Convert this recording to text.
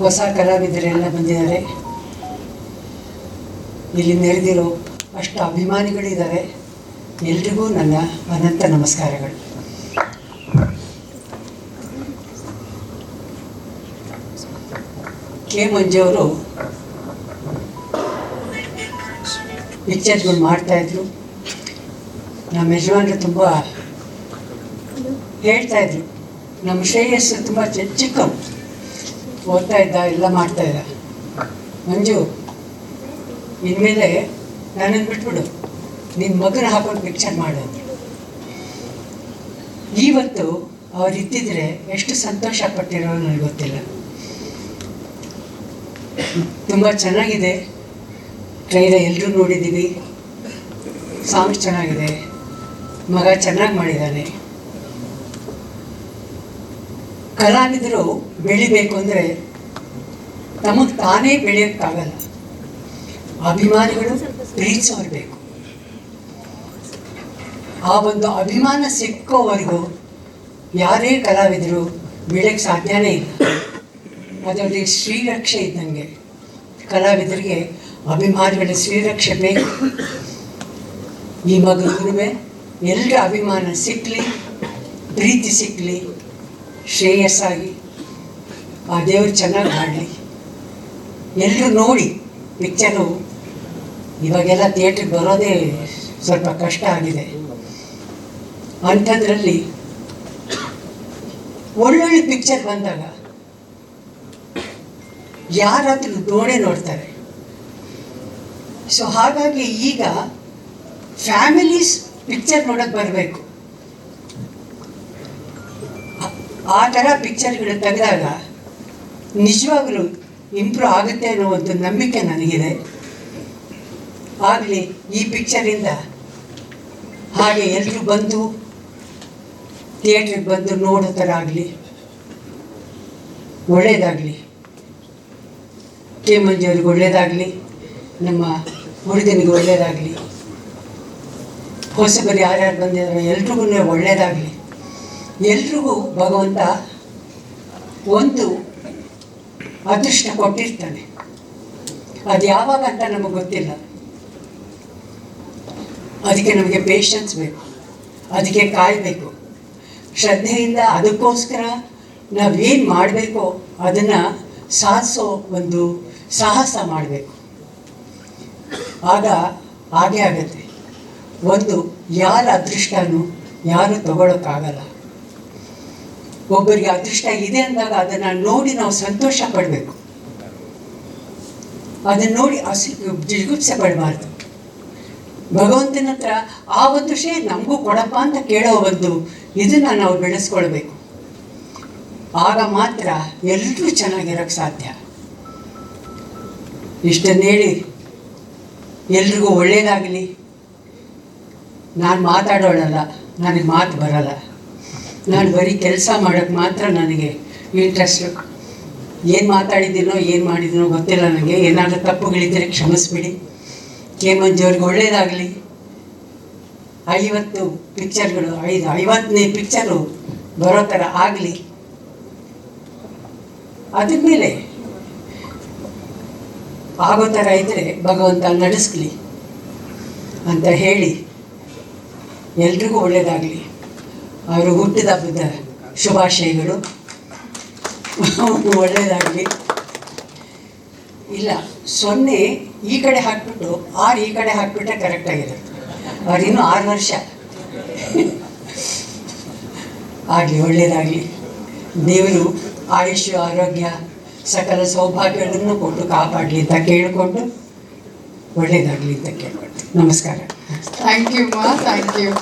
ಹೊಸ ಕಲಾವಿದರೆಲ್ಲ ಬಂದಿದ್ದಾರೆ. ಇಲ್ಲಿ ನೆರೆದಿರೋ ಅಷ್ಟು ಅಭಿಮಾನಿಗಳಿದ್ದಾರೆ. ಎಲ್ರಿಗೂ ನನ್ನ ಅನಂತ ನಮಸ್ಕಾರಗಳು. ಕೆ ಮಂಜುವರು ಪಿಕ್ಚರ್ಗಳು ಮಾಡ್ತಾಯಿದ್ರು. ನಮ್ಮ ಯಜಮಾನರು ತುಂಬ ಹೇಳ್ತಾಯಿದ್ರು, ನಮ್ಮ ಶ್ರೇಯಸ್ಸು ತುಂಬ ಚಿಕ್ಕವು, ಓದ್ತಾ ಇದ್ದ, ಎಲ್ಲ ಮಾಡ್ತಾಯಿದ್ದ. ಮಂಜು, ಇನ್ಮೇಲೆ ನನ್ನನ್ನು ಬಿಟ್ಬಿಡು, ನಿನ್ನ ಮಗನ ಹಾಕೊಂಡು ಪಿಕ್ಚರ್ ಮಾಡೋದು. ಇವತ್ತು ಅವ್ರು ಇದ್ದಿದ್ರೆ ಎಷ್ಟು ಸಂತೋಷ ಪಟ್ಟಿರೋ ನನಗೆ ಗೊತ್ತಿಲ್ಲ. ತುಂಬ ಚೆನ್ನಾಗಿದೆ. ಟ್ರೈಲರ್ ಎಲ್ಲರೂ ನೋಡಿದ್ದೀವಿ. ಸಾಂಗ್ಸ್ ಚೆನ್ನಾಗಿದೆ. ಮಗ ಚೆನ್ನಾಗಿ ಮಾಡಿದ್ದಾನೆ. ಕಲಾವಿದರು ಬೆಳಿಬೇಕು ಅಂದರೆ ತಮಗೆ ತಾನೇ ಬೆಳೆಯೋಕ್ಕಾಗಲ್ಲ. ಅಭಿಮಾನಿಗಳು ಪ್ರೀತಿಸೋರು ಬೇಕು. ಆ ಒಂದು ಅಭಿಮಾನ ಸಿಕ್ಕೋವರೆಗೂ ಯಾರೇ ಕಲಾವಿದರು ಬೆಳೆಯೋಕ್ಕೆ ಸಾಧ್ಯನೇ ಇಲ್ಲ. ಅದರಲ್ಲಿ ಶ್ರೀರಕ್ಷೆ ಇದ್ದಂಗೆ ಕಲಾವಿದರಿಗೆ ಅಭಿಮಾನಿಗಳ ಶ್ರೀರಕ್ಷೆ ಬೇಕು. ಈ ಮಗನಿಗೂ ಎಲ್ಲರ ಅಭಿಮಾನ ಸಿಕ್ಕಲಿ, ಪ್ರೀತಿ ಸಿಕ್ಕಲಿ, ಶ್ರೇಯಸ್ಸಾಗಿ ಆ ದೇವರು ಚೆನ್ನಾಗಿ ಮಾಡಲಿ. ಎಲ್ಲರೂ ನೋಡಿ ಪಿಕ್ಚರು. ಇವಾಗೆಲ್ಲ ಥಿಯೇಟ್ರಿಗೆ ಬರೋದೇ ಸ್ವಲ್ಪ ಕಷ್ಟ ಆಗಿದೆ. ಅಂಥದ್ರಲ್ಲಿ ಒಳ್ಳೊಳ್ಳೆ ಪಿಕ್ಚರ್ ಬಂದಾಗ ಯಾರಾದರೂ ನೋಡ್ತಾರೆ. ಸೊ ಹಾಗಾಗಿ ಈಗ ಫ್ಯಾಮಿಲೀಸ್ ಪಿಕ್ಚರ್ ನೋಡೋಕ್ಕೆ ಬರಬೇಕು. ಆ ಥರ ಪಿಕ್ಚರ್ಗಳು ತೆಗೆದಾಗ ನಿಜವಾಗಲೂ ಇಂಪ್ರೂವ್ ಆಗುತ್ತೆ ಅನ್ನೋ ಒಂದು ನಂಬಿಕೆ ನನಗಿದೆ. ಆಗಲಿ ಈ ಪಿಕ್ಚರಿಂದ ಹಾಗೆ ಎಲ್ಲರೂ ಬಂದು ಥಿಯೇಟ್ರಿಗೆ ಬಂದು ನೋಡೋ ಥರ ಆಗಲಿ, ಒಳ್ಳೆಯದಾಗಲಿ. ಕೆ ಮಂಜುವ್ರಿಗೆ ಒಳ್ಳೆಯದಾಗಲಿ, ನಮ್ಮ ಹುಡುಗನಿಗೆ ಒಳ್ಳೆಯದಾಗಲಿ, ಹೊಸಬರು ಯಾರ್ಯಾರು ಬಂದಿದ್ದಾರೆ ಎಲ್ರಿಗೂ ಒಳ್ಳೆಯದಾಗಲಿ. ಎಲ್ರಿಗೂ ಭಗವಂತ ಒಂದು ಅದೃಷ್ಟ ಕೊಟ್ಟಿರ್ತಾನೆ. ಅದು ಯಾವಾಗ ಅಂತ ನಮಗೆ ಗೊತ್ತಿಲ್ಲ. ಅದಕ್ಕೆ ನಮಗೆ ಪೇಷನ್ಸ್ ಬೇಕು, ಅದಕ್ಕೆ ಕಾಯಬೇಕು, ಶ್ರದ್ಧೆಯಿಂದ ಅದಕ್ಕೋಸ್ಕರ ನಾವೇನು ಮಾಡಬೇಕೋ ಅದನ್ನು ಸಾಧಿಸೋ ಒಂದು ಸಾಹಸ ಮಾಡಬೇಕು. ಆಗ ಹಾಗೆ ಆಗತ್ತೆ. ಒಂದು ಯಾರ ಅದೃಷ್ಟನೂ ಯಾರು ತಗೊಳ್ಳೋಕ್ಕಾಗಲ್ಲ. ಒಬ್ಬರಿಗೆ ಅದೃಷ್ಟ ಇದೆ ಅಂದಾಗ ಅದನ್ನು ನೋಡಿ ನಾವು ಸಂತೋಷ ಪಡಬೇಕು. ಅದನ್ನು ನೋಡಿ ಜಿಗುಪ್ಸೆ ಪಡಬಾರ್ದು. ಭಗವಂತನ ಹತ್ರ ಆ ಒಂದು ಶ್ರೇಯ ನಮಗೂ ಕೊಡಪ್ಪ ಅಂತ ಕೇಳೋ ಒಂದು ಇದನ್ನು ನಾವು ಬೆಳೆಸ್ಕೊಳ್ಬೇಕು. ಆಗ ಮಾತ್ರ ಎಲ್ಲರೂ ಚೆನ್ನಾಗಿರೋಕ್ಕೆ ಸಾಧ್ಯ. ಇಷ್ಟನ್ನು ಹೇಳಿ ಎಲ್ರಿಗೂ ಒಳ್ಳೆಯದಾಗಲಿ. ನಾನು ಮಾತಾಡೋಳಲ್ಲ, ನನಗೆ ಮಾತು ಬರಲ್ಲ. ನಾನು ಬರೀ ಕೆಲಸ ಮಾಡೋಕ್ಕೆ ಮಾತ್ರ ನನಗೆ ಇಂಟ್ರೆಸ್ಟು. ಏನು ಮಾತಾಡಿದ್ದೀನೋ ಏನು ಮಾಡಿದ್ದೀನೋ ಗೊತ್ತಿಲ್ಲ ನನಗೆ. ಏನಾದರೂ ತಪ್ಪುಗಳಿದ್ದರೆ ಕ್ಷಮಿಸ್ಬಿಡಿ. ಕೆ ಮಂಜುವ್ರಿಗೆ ಒಳ್ಳೆಯದಾಗಲಿ. 50 ಪಿಕ್ಚರ್ಗಳು 50ನೇ ಪಿಕ್ಚರು ಬರೋ ಥರ ಆಗಲಿ. ಅದ್ರ ಮೇಲೆ ಆಗೋ ಥರ ಇದ್ದರೆ ಭಗವಂತ ನಡೆಸ್ಲಿ ಅಂತ ಹೇಳಿ ಎಲ್ರಿಗೂ ಒಳ್ಳೆಯದಾಗಲಿ. ಅವರು ಹುಟ್ಟಿದ ಹಬ್ಬದ ಶುಭಾಶಯಗಳು. ಒಳ್ಳೆಯದಾಗಲಿ. ಇಲ್ಲ 0 ಈ ಕಡೆ ಹಾಕ್ಬಿಟ್ಟು 6 ಈ ಕಡೆ ಹಾಕ್ಬಿಟ್ರೆ ಕರೆಕ್ಟಾಗಿರುತ್ತೆ. ಅವ್ರಿನ್ನೂ 6 ವರ್ಷ ಆಗಲಿ, ಒಳ್ಳೆಯದಾಗಲಿ. ದೇವರು ಆಯುಷ್ಯ, ಆರೋಗ್ಯ, ಸಕಲ ಸೌಭಾಗ್ಯಗಳನ್ನು ಕೊಟ್ಟು ಕಾಪಾಡಲಿ ಅಂತ ಕೇಳಿಕೊಂಡು ಒಳ್ಳೆಯದಾಗಲಿ ಅಂತ ಕೇಳ್ಕೊಳ್ತೀನಿ. ನಮಸ್ಕಾರ. ಥ್ಯಾಂಕ್ ಯು ಮಾ, ಥ್ಯಾಂಕ್ ಯು.